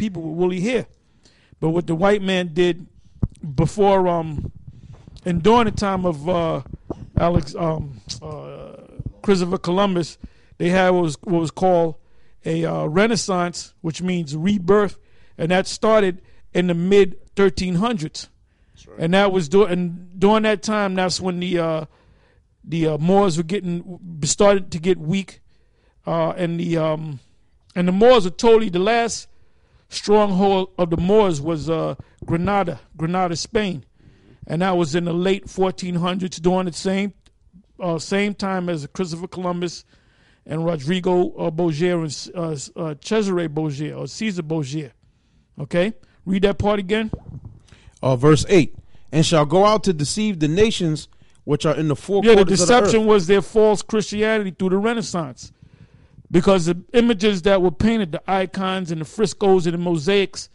people with woolly hair. But what the white man did before and during the time of Christopher Columbus, they had what was called a Renaissance, which means rebirth, and that started in the mid 1300s. Right. And that was during that time. That's when the Moors were started to get weak, and the Moors were totally, the last stronghold of the Moors was Granada, Spain, and that was in the late 1400s, during the same time as Christopher Columbus and Rodrigo Borgia and Cesare Borgia or Caesar Borgia. Okay, read that part again. Verse 8, and shall go out to deceive the nations which are in the four quarters of the earth. The deception was their false Christianity through the Renaissance. Because the images that were painted, the icons and the frescoes and the mosaics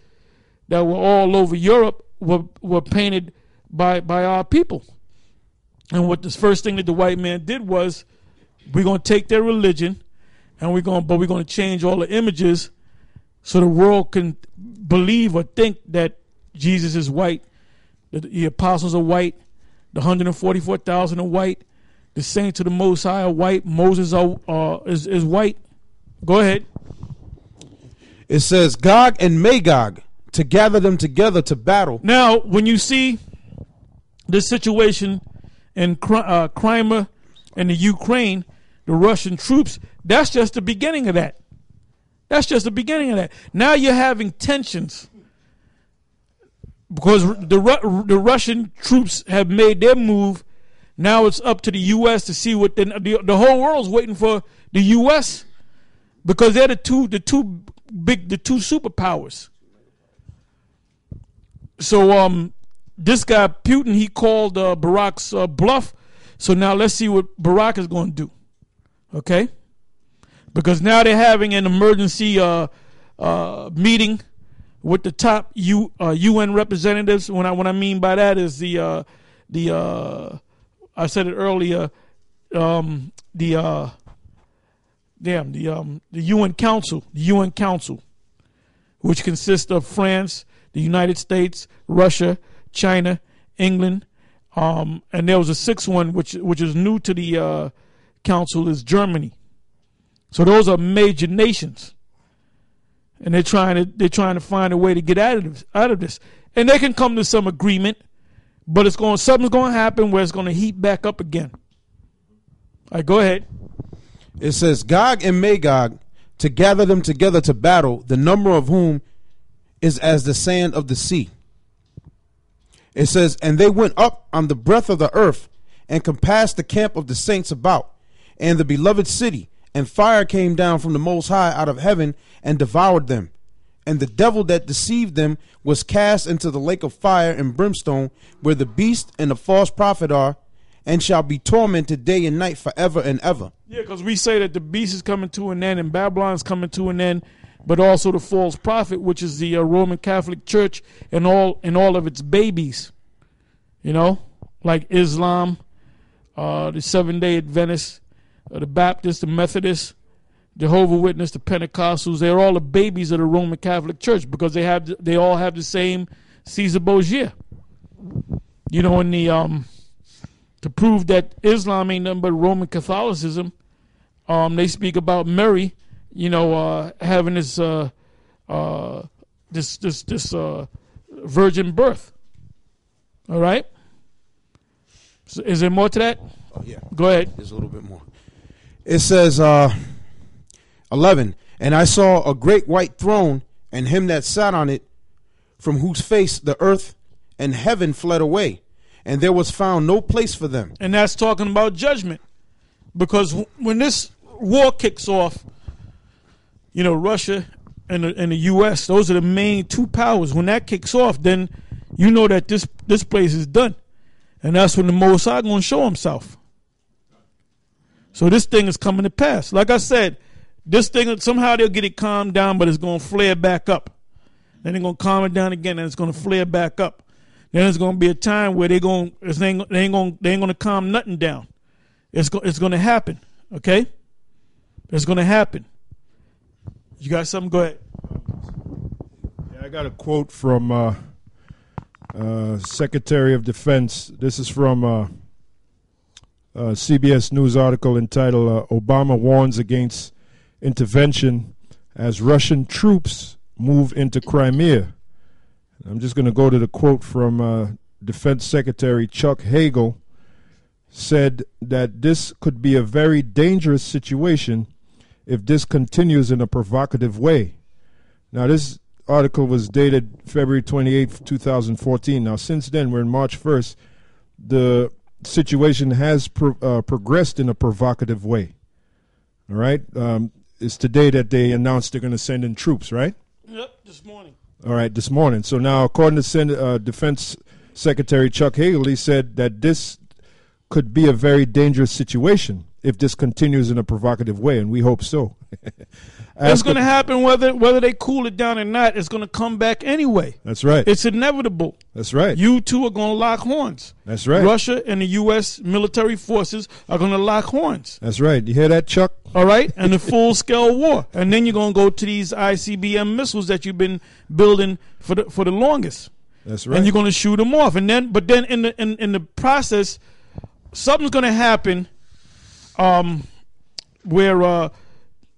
that were all over Europe were painted by our people. And what the first thing that the white man did was, we're going to take their religion and we're going to change all the images so the world can believe or think that Jesus is white, that the apostles are white, the 144,000 are white, the saints of the Most High are white, Moses is white. Go ahead. It says Gog and Magog, to gather them together to battle. Now, when you see this situation in Crimea and the Ukraine, the Russian troops, that's just the beginning of that. That's just the beginning of that. Now you're having tensions because the Russian troops have made their move. Now it's up to the U.S. to see what the whole world's waiting for the U.S. because they're the two superpowers. So this guy Putin, he called Barack's bluff. So now let's see what Barack is going to do. Okay, because now they're having an emergency meeting with the top UN representatives. What I mean by that is the I said it earlier, the UN Council, which consists of France, the United States, Russia, China, England, and there was a sixth one which is new to the council, is Germany. So those are major nations, and they're trying to find a way to get out of this, and they can come to some agreement, but something's going to happen where it's going to heat back up again. All right, go ahead. It says Gog and Magog, to gather them together to battle, the number of whom is as the sand of the sea. It says, and they went up on the breadth of the earth and compassed the camp of the saints about, and the beloved city, and fire came down from the Most High out of heaven and devoured them. And the devil that deceived them was cast into the lake of fire and brimstone, where the beast and the false prophet are, and shall be tormented day and night forever and ever. Yeah, because we say that the beast is coming to an end and Babylon is coming to an end, but also the false prophet, which is the Roman Catholic Church and all of its babies. You know, like Islam, the Seventh-day Adventists, the Baptists, the Methodists, Jehovah's Witness, the Pentecostals. They're all the babies of the Roman Catholic Church because they all have the same Caesar Borgia. You know, in the to prove that Islam ain't nothing but Roman Catholicism, they speak about Mary, you know, having this virgin birth. All right. So is there more to that? Oh yeah. Go ahead. There's a little bit more. It says 11, and I saw a great white throne, and him that sat on it, from whose face the earth and heaven fled away, and there was found no place for them. And that's talking about judgment, because when this war kicks off, you know, Russia and the U.S., those are the main two powers. When that kicks off, then you know that this place is done, and that's when the Most High going to show himself. So this thing is coming to pass. Like I said, this thing, somehow they'll get it calmed down, but it's going to flare back up. Then they're going to calm it down again, and it's going to flare back up. Then there's going to be a time where they ain't going to calm nothing down. It's going to happen, okay? It's going to happen. You got something? Go ahead. I got a quote from Secretary of Defense. This is from a CBS News article entitled Obama Warns Against Intervention as Russian Troops Move into Crimea. I'm just going to go to the quote from Defense Secretary Chuck Hagel. Said that this could be a very dangerous situation if this continues in a provocative way. Now, this article was dated February 28th, 2014. Now, since then, we're in March 1st. The situation has progressed in a provocative way. All right? It's today that they announced they're going to send in troops, right? Yep, this morning. All right, this morning. So now, according to Defense Secretary Chuck Hagel, he said that this could be a very dangerous situation if this continues in a provocative way, and we hope so. It's going to happen whether they cool it down or not. It's going to come back anyway. That's right. It's inevitable. That's right. You two are going to lock horns. That's right. Russia and the U.S. military forces are going to lock horns. That's right. You hear that, Chuck? All right? And a full-scale war. And then you're going to go to these ICBM missiles that you've been building for the longest. That's right. And you're going to shoot them off. But then in the process, something's going to happen where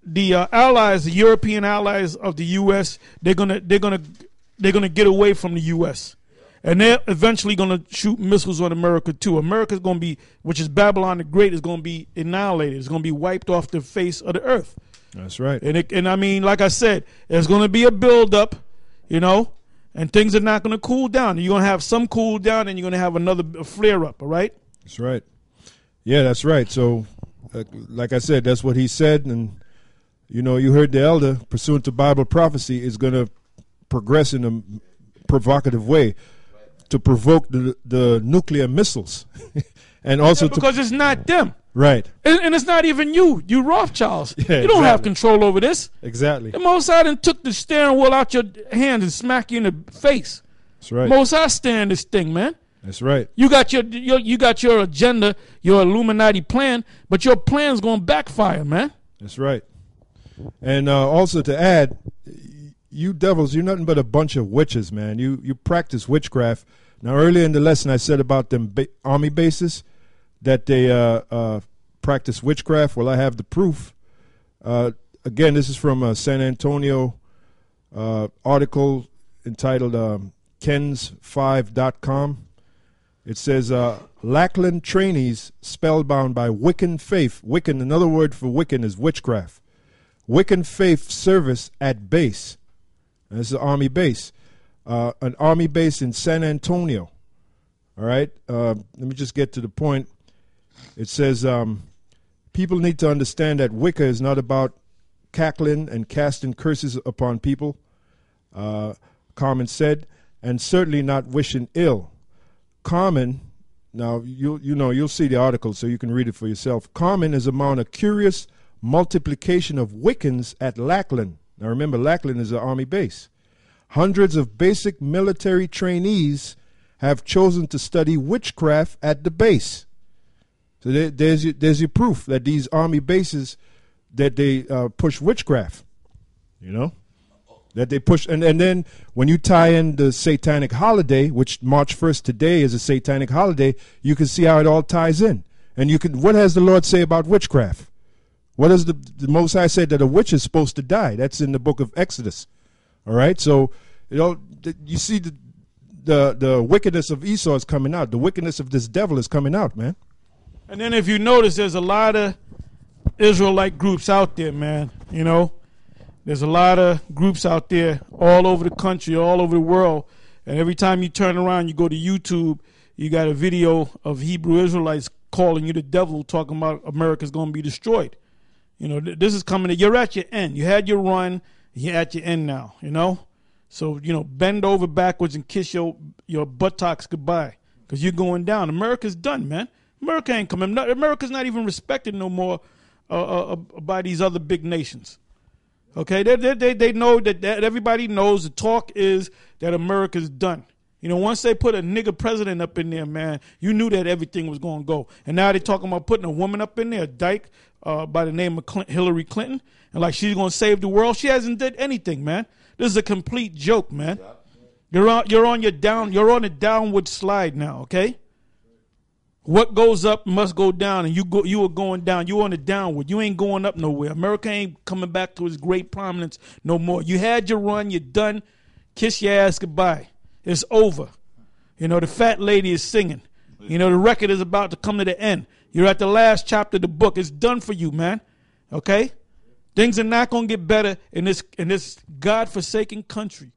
the allies, the European allies of the U.S., they're gonna get away from the U.S. and they're eventually gonna shoot missiles on America too. America's gonna be, which is Babylon the Great, is gonna be annihilated. It's gonna be wiped off the face of the earth. That's right. And I mean, like I said, there's gonna be a buildup, and things are not gonna cool down. You're gonna have some cool down, and you're gonna have another flare up. All right. That's right. Yeah, that's right. So, like I said, that's what he said, and you heard the elder, pursuant to Bible prophecy, is going to progress in a provocative way to provoke the nuclear missiles, and also because it's not them, right? And it's not even you Rothschilds. Yeah, you don't have control over this. Exactly. The Mossad took the steering wheel out your hand and smack you in the face. That's right. Mossad steering this thing, man. That's right. You got your agenda, your Illuminati plan, but your plan's going to backfire, man. That's right. And also to add, you devils, you're nothing but a bunch of witches, man. You practice witchcraft. Now, earlier in the lesson, I said about them army bases that they practice witchcraft. Well, I have the proof. Again, this is from a San Antonio article entitled Kens5.com. It says, Lackland trainees spellbound by Wiccan faith. Wiccan, another word for Wiccan is witchcraft. Wiccan faith service at base. And this is an army base. An army base in San Antonio. All right? Let me just get to the point. It says, people need to understand that Wicca is not about cackling and casting curses upon people, Carmen said, and certainly not wishing ill. Carmen, now you'll see the article so you can read it for yourself. Carmen is among a curious multiplication of Wiccans at Lackland. Now remember, Lackland is an army base. Hundreds of basic military trainees have chosen to study witchcraft at the base. So there's your proof that these army bases, that they push witchcraft, that they push. And then when you tie in the satanic holiday, which March 1st today is a satanic holiday, you can see how it all ties in. And what has the Lord say about witchcraft? What does the Most High say that a witch is supposed to die? That's in the book of Exodus. All right, so you see the wickedness of Esau is coming out. The wickedness of this devil is coming out, man. And then if you notice, there's a lot of Israelite groups out there, man. There's a lot of groups out there all over the country, all over the world. And every time you turn around, you go to YouTube, you got a video of Hebrew Israelites calling you the devil, talking about America's going to be destroyed. This is coming. You're at your end. You had your run. You're at your end now, So, bend over backwards and kiss your buttocks goodbye because you're going down. America's done, man. America ain't coming. America's not even respected no more by these other big nations. Okay, they know that everybody knows the talk is that America's done. Once they put a nigger president up in there, man, you knew that everything was going to go. And now they're talking about putting a woman up in there, a dyke by the name of Hillary Clinton, and like she's going to save the world. She hasn't did anything, man. This is a complete joke, man. You're on a downward slide now, okay? What goes up must go down, and you are going down. You're on a downward. You ain't going up nowhere. America ain't coming back to its great prominence no more. You had your run. You're done. Kiss your ass goodbye. It's over. You know, the fat lady is singing. You know, the record is about to come to the end. You're at the last chapter of the book. It's done for you, man. Okay? Things are not going to get better in this godforsaken country.